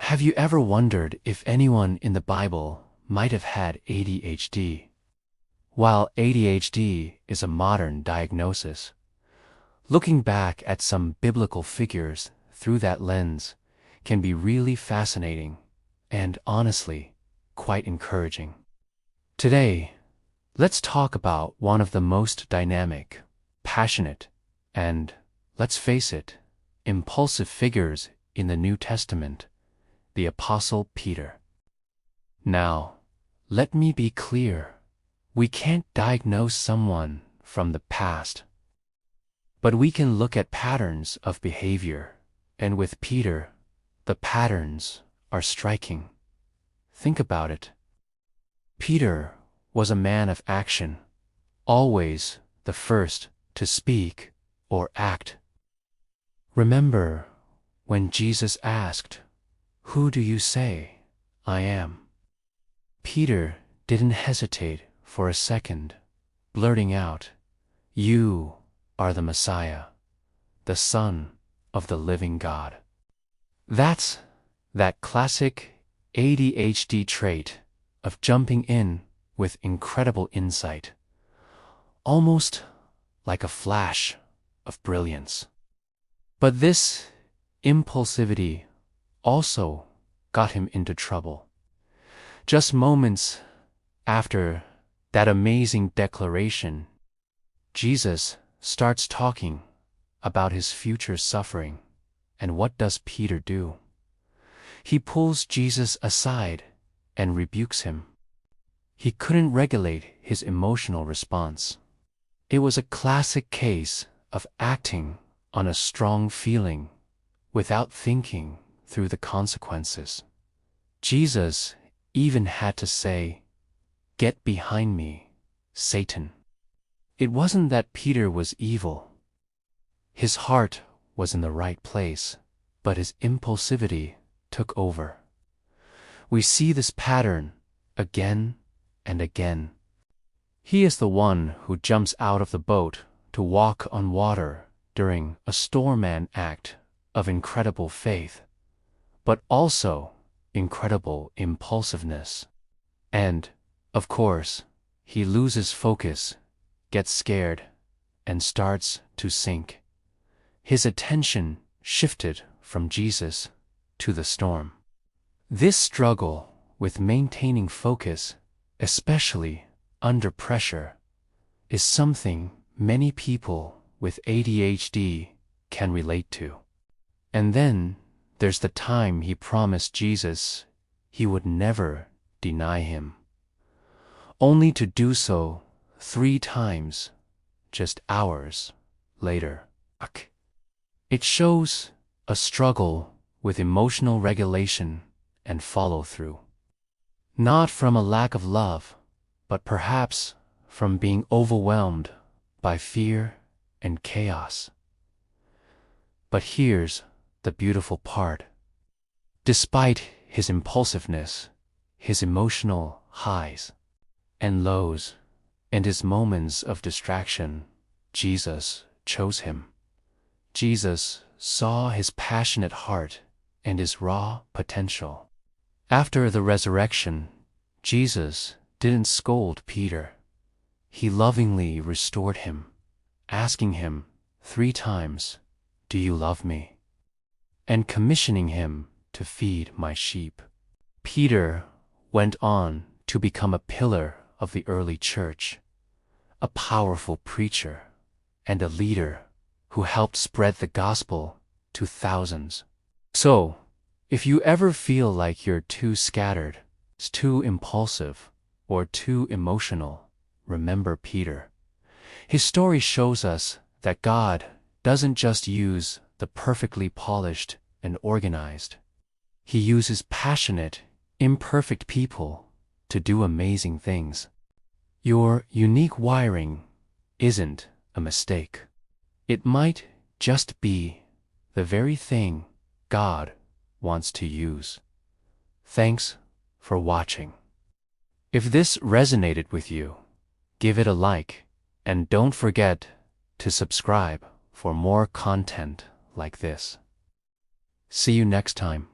Have you ever wondered if anyone in the Bible might have had ADHD? While ADHD is a modern diagnosis, looking back at some biblical figures through that lens can be really fascinating and, honestly, quite encouraging. Today, let's talk about one of the most dynamic, passionate, and, let's face it, impulsive figures in the New Testament, the Apostle Peter. Now, let me be clear. We can't diagnose someone from the past, but we can look at patterns of behavior, and with Peter, the patterns are striking. Think about it. Peter was a man of action, always the first to speak or act. Remember when Jesus asked, "Who do you say I am?" Peter didn't hesitate for a second, blurting out, "You are the Messiah, the Son of the living God." That's that classic ADHD trait of jumping in with incredible insight, almost like a flash of brilliance. But this impulsivity also got him into trouble. Just moments after that amazing declaration, Jesus starts talking about his future suffering, and what does Peter do? He pulls Jesus aside and rebukes him. He couldn't regulate his emotional response. It was a classic case of acting on a strong feeling without thinking through the consequences. Jesus even had to say, "Get behind me, Satan." It wasn't that Peter was evil. His heart was in the right place, but his impulsivity took over. We see this pattern again and again. He is the one who jumps out of the boat to walk on water during a storm, act of incredible faith, but also incredible impulsiveness. And, of course, he loses focus, gets scared, and starts to sink. His attention shifted from Jesus to the storm. This struggle with maintaining focus, especially under pressure, is something many people with ADHD can relate to. And then there's the time he promised Jesus he would never deny him, only to do so 3 times just hours later. It shows a struggle with emotional regulation and follow-through. Not from a lack of love, but perhaps from being overwhelmed by fear and chaos. But here's the beautiful part. Despite his impulsiveness, his emotional highs and lows, and his moments of distraction, Jesus chose him. Jesus saw his passionate heart and his raw potential. After the resurrection, Jesus didn't scold Peter. He lovingly restored him, asking him 3 times, "Do you love me?" and commissioning him to feed my sheep. Peter went on to become a pillar of the early church, a powerful preacher, and a leader who helped spread the gospel to thousands. So, if you ever feel like you're too scattered, too impulsive, or too emotional, remember Peter. His story shows us that God doesn't just use the perfectly polished and organized. He uses passionate, imperfect people to do amazing things. Your unique wiring isn't a mistake. It might just be the very thing God wants to use. Thanks for watching. If this resonated with you, give it a like, and don't forget to subscribe for more content like this. See you next time.